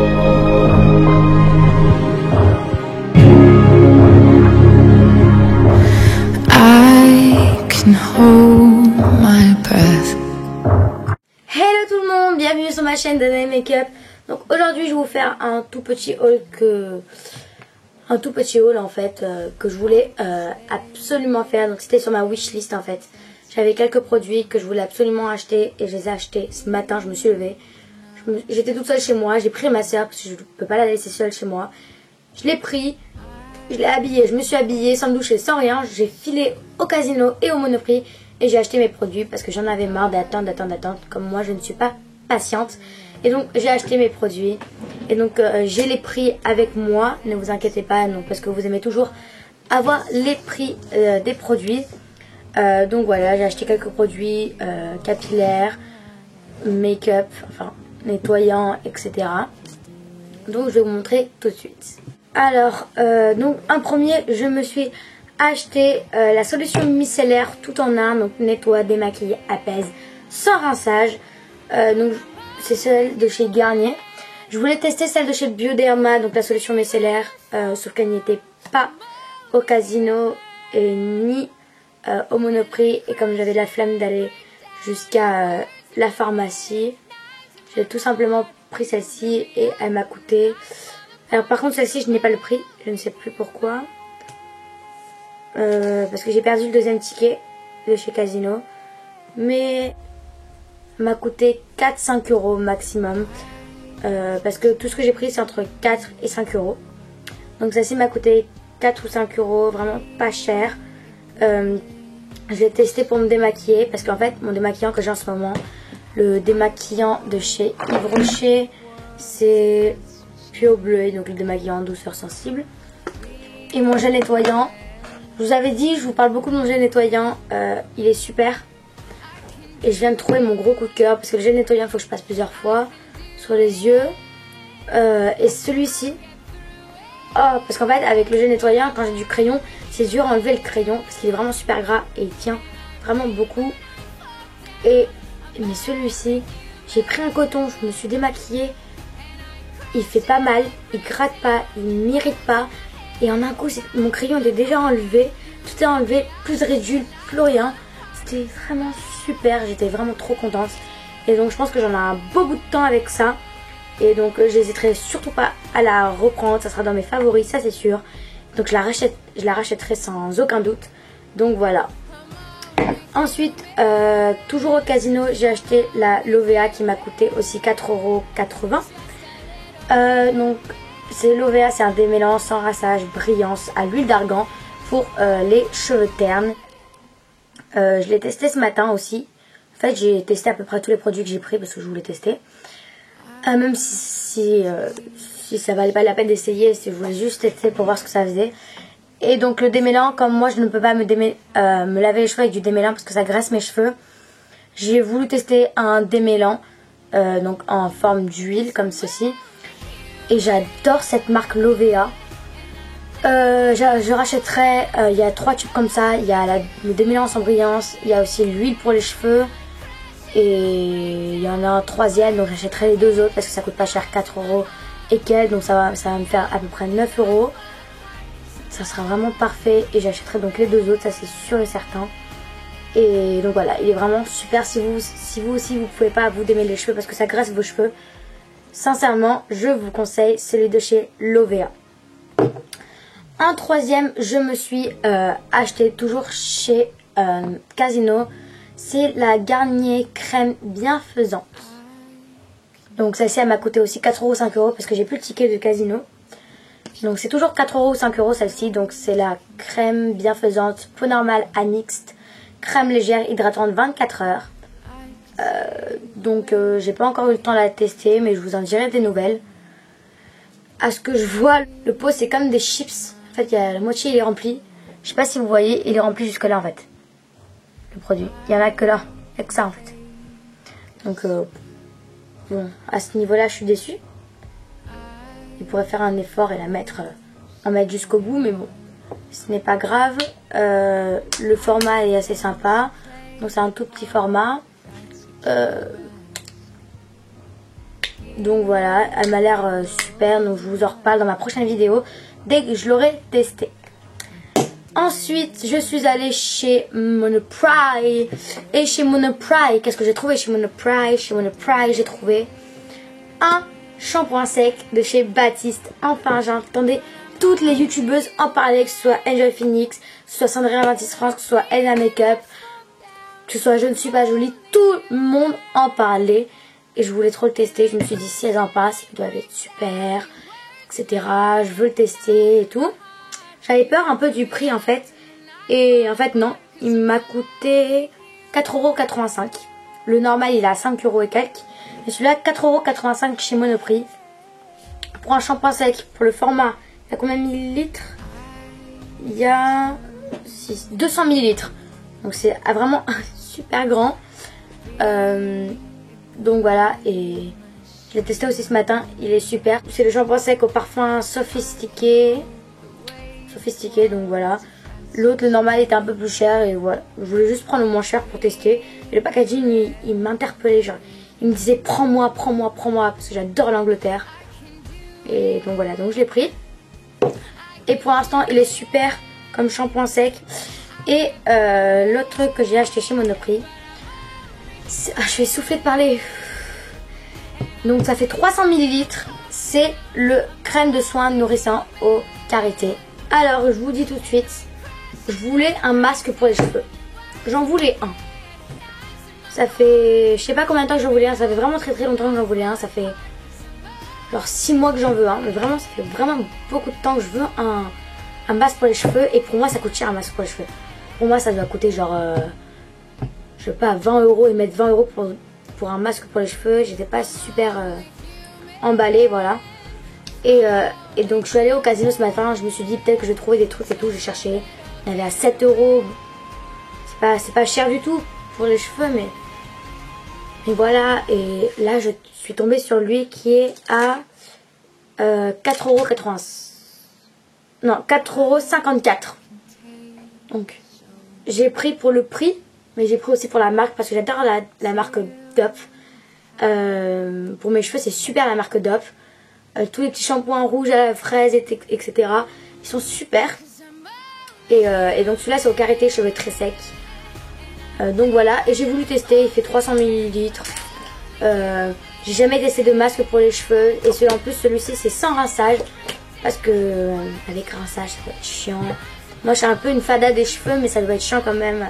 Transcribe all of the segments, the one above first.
Hello tout le monde, bienvenue sur ma chaîne Danae Makeup. Donc aujourd'hui je vais vous faire un tout petit haul en fait que je voulais absolument faire. Donc c'était sur ma wishlist en fait. J'avais quelques produits que je voulais absolument acheter et je les ai achetés ce matin. Je me suis levée, j'étais toute seule chez moi, j'ai pris ma soeur parce que je ne peux pas la laisser seule chez moi. Je l'ai pris, je l'ai habillée, je me suis habillée sans me doucher, sans rien. J'ai filé au casino et au Monoprix et j'ai acheté mes produits parce que j'en avais marre d'attendre. Comme moi, je ne suis pas patiente. Et donc, j'ai acheté mes produits. Et donc, j'ai les prix avec moi. Ne vous inquiétez pas, non, parce que vous aimez toujours avoir les prix des produits. Donc voilà, j'ai acheté quelques produits capillaires, make-up, enfin nettoyants, etc. Donc, je vais vous montrer tout de suite. Alors, donc un premier, je me suis acheté la solution micellaire tout en un, donc nettoie, démaquille, apaise, sans rinçage. Donc c'est celle de chez Garnier. Je voulais tester celle de chez Bioderma, donc la solution micellaire, sauf qu'elle n'y était pas au casino et ni au Monoprix. Et comme j'avais la flemme d'aller jusqu'à la pharmacie, j'ai tout simplement pris celle-ci et elle m'a coûté... Alors par contre celle-ci je n'ai pas le prix, je ne sais plus pourquoi. Parce que j'ai perdu le deuxième ticket de chez Casino. Mais m'a coûté 4-5 euros maximum. Parce que tout ce que j'ai pris c'est entre 4 et 5 euros. Donc celle-ci m'a coûté 4 ou 5 euros, vraiment pas cher. Je l'ai testé pour me démaquiller. Parce qu'en fait mon démaquillant que j'ai en ce moment, le démaquillant de chez Yves Rocher, c'est Pure Bleu, donc le démaquillant en douceur sensible. Et mon gel nettoyant, je vous avais dit, je vous parle beaucoup de mon gel nettoyant, il est super. Et je viens de trouver mon gros coup de cœur, parce que le gel nettoyant, il faut que je passe plusieurs fois sur les yeux. Et celui-ci, parce qu'en fait, avec le gel nettoyant, quand j'ai du crayon, c'est dur à enlever le crayon, parce qu'il est vraiment super gras et il tient vraiment beaucoup. Mais celui-ci, j'ai pris un coton, je me suis démaquillée. Il fait pas mal, il gratte pas, il m'irrite pas. Et en un coup, mon crayon était déjà enlevé. Tout est enlevé, plus de réduit, plus rien. C'était vraiment super, j'étais vraiment trop contente. Et donc je pense que j'en ai un beau bout de temps avec ça. Et donc j'hésiterai surtout pas à la reprendre, ça sera dans mes favoris, ça c'est sûr. Donc je la rachèterai sans aucun doute. Donc voilà. Ensuite, toujours au casino, j'ai acheté la Lovea qui m'a coûté aussi 4,80 €. Donc c'est Lovea, c'est un démêlant sans rinçage, brillance à l'huile d'argan pour les cheveux ternes. Je l'ai testé ce matin aussi. En fait j'ai testé à peu près tous les produits que j'ai pris parce que je voulais tester. Même si ça valait pas la peine d'essayer, si je voulais juste tester pour voir ce que ça faisait. Et donc le démêlant, comme moi je ne peux pas me laver les cheveux avec du démêlant parce que ça graisse mes cheveux, j'ai voulu tester un démêlant donc en forme d'huile comme ceci. Et j'adore cette marque Lovea. Je rachèterai, il y a 3 tubes comme ça. Il y a le démêlant sans brillance, il y a aussi l'huile pour les cheveux. Et il y en a un troisième, donc j'achèterai les deux autres parce que ça coûte pas cher, 4 € et quelques. Donc ça va me faire à peu près 9 €. Ça sera vraiment parfait. Et j'achèterai donc les deux autres, ça c'est sûr et certain. Et donc voilà, il est vraiment super si vous aussi vous pouvez pas vous démêler les cheveux parce que ça graisse vos cheveux. Sincèrement, je vous conseille celui de chez Lovea. Un troisième, je me suis acheté toujours chez Casino. C'est la Garnier crème bienfaisante. Donc celle-ci, elle m'a coûté aussi 4 € ou 5 € parce que j'ai plus le ticket de Casino. Donc c'est toujours 4 € ou 5 € celle-ci. Donc c'est la crème bienfaisante peau normale à mixte. Crème légère hydratante 24 heures. Donc j'ai pas encore eu le temps de la tester, mais je vous en dirai des nouvelles. À ce que je vois, le pot c'est comme des chips. En fait, il y a la moitié il est rempli. Je sais pas si vous voyez, il est rempli jusque là en fait. Le produit, il y en a que là, il y a que ça en fait. Donc bon, à ce niveau-là, je suis déçue. Il pourrait faire un effort et en mettre jusqu'au bout, mais bon, ce n'est pas grave. Le format est assez sympa, donc c'est un tout petit format. Donc voilà, elle m'a l'air super. Donc je vous en reparle dans ma prochaine vidéo dès que je l'aurai testé. Ensuite, je suis allée chez Monoprix. Et chez Monoprix, qu'est-ce que j'ai trouvé chez Monoprix? Chez Monoprix, j'ai trouvé un shampoing sec de chez Baptiste. Enfin, j'entendais toutes les youtubeuses en parler, que ce soit Enjoy Phoenix, que ce soit Sandrine 26 France, que ce soit Elna Makeup, que ce soit Je ne suis pas jolie. Tout le monde en parlait. Et je voulais trop le tester. Je me suis dit, si elles en parlent, ça doit être super, etc. Je veux le tester et tout. J'avais peur un peu du prix en fait. Et en fait non, il m'a coûté 4,85 €. Le normal il est à 5 € et quelques. Et celui-là 4,85 € chez Monoprix. Pour un shampoing sec, pour le format, il y a combien de millilitres? Il y a 200 millilitres. Donc c'est vraiment super grand. Donc voilà, et je l'ai testé aussi ce matin, il est super. C'est le shampoing sec au parfum sophistiqué, donc voilà. L'autre, le normal, était un peu plus cher et voilà. Je voulais juste prendre le moins cher pour tester. Et le packaging, il m'interpellait, genre, il me disait prends-moi, parce que j'adore l'Angleterre. Et donc voilà, donc je l'ai pris. Et pour l'instant, il est super comme shampoing sec. Et l'autre truc que j'ai acheté chez Monoprix, je vais souffler de parler. Donc ça fait 300 millilitres. C'est le crème de soin nourrissant au karité. Alors je vous dis tout de suite, je voulais un masque pour les cheveux. J'en voulais un. Ça fait, je sais pas combien de temps que j'en voulais un. Ça fait vraiment très longtemps que j'en voulais un. Ça fait genre 6 mois que j'en veux un. Mais vraiment, ça fait vraiment beaucoup de temps que je veux un masque pour les cheveux. Et pour moi, ça coûte cher un masque pour les cheveux. Pour moi, ça doit coûter genre, je sais pas, 20 € et mettre 20 € pour un masque pour les cheveux. J'étais pas super emballée, voilà. Et donc je suis allée au casino ce matin. Je me suis dit peut-être que je vais trouver des trucs et tout. J'ai cherché. Il y avait à 7 €. C'est pas cher du tout pour les cheveux, mais voilà. Et là, je suis tombée sur lui qui est à 4,80 €. Non, 4,54 €. Donc j'ai pris pour le prix, mais j'ai pris aussi pour la marque parce que j'adore la marque Dove. Pour mes cheveux, c'est super la marque Dove. Tous les petits shampoings rouges à la fraise, etc. Ils sont super. Et donc celui-là, c'est au karité, cheveux très secs. Donc voilà, et j'ai voulu tester. Il fait 300 millilitres. J'ai jamais testé de masque pour les cheveux. Et en plus, celui-ci, c'est sans rinçage. Parce que avec rinçage, ça va être chiant. Moi, je suis un peu une fada des cheveux, mais ça doit être chiant quand même.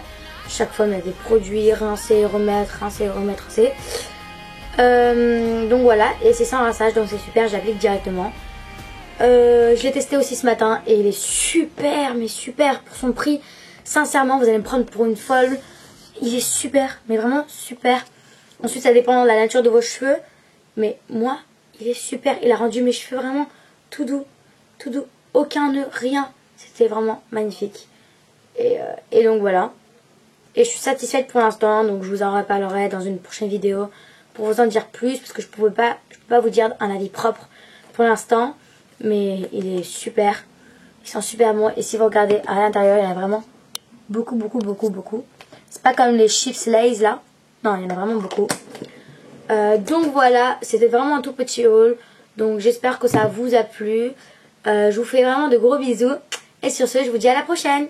Chaque fois, on a des produits, rincer, remettre, rincer, remettre, rincer. Donc voilà, et c'est sans rinçage, donc c'est super, j'applique directement. Je l'ai testé aussi ce matin et il est super, mais super pour son prix. Sincèrement, vous allez me prendre pour une folle. Il est super, mais vraiment super. Ensuite, ça dépend de la nature de vos cheveux. Mais moi, il est super. Il a rendu mes cheveux vraiment tout doux, aucun nœud, rien. C'était vraiment magnifique. Et donc voilà. Et je suis satisfaite pour l'instant, donc je vous en reparlerai dans une prochaine vidéo pour vous en dire plus, parce que je peux pas vous dire un avis propre pour l'instant, mais il est super. Ils sont super bons, et si vous regardez à l'intérieur, il y en a vraiment beaucoup. C'est pas comme les chips Lay's là, non, il y en a vraiment beaucoup. Donc voilà, c'était vraiment un tout petit haul, donc j'espère que ça vous a plu. Je vous fais vraiment de gros bisous, et sur ce, je vous dis à la prochaine.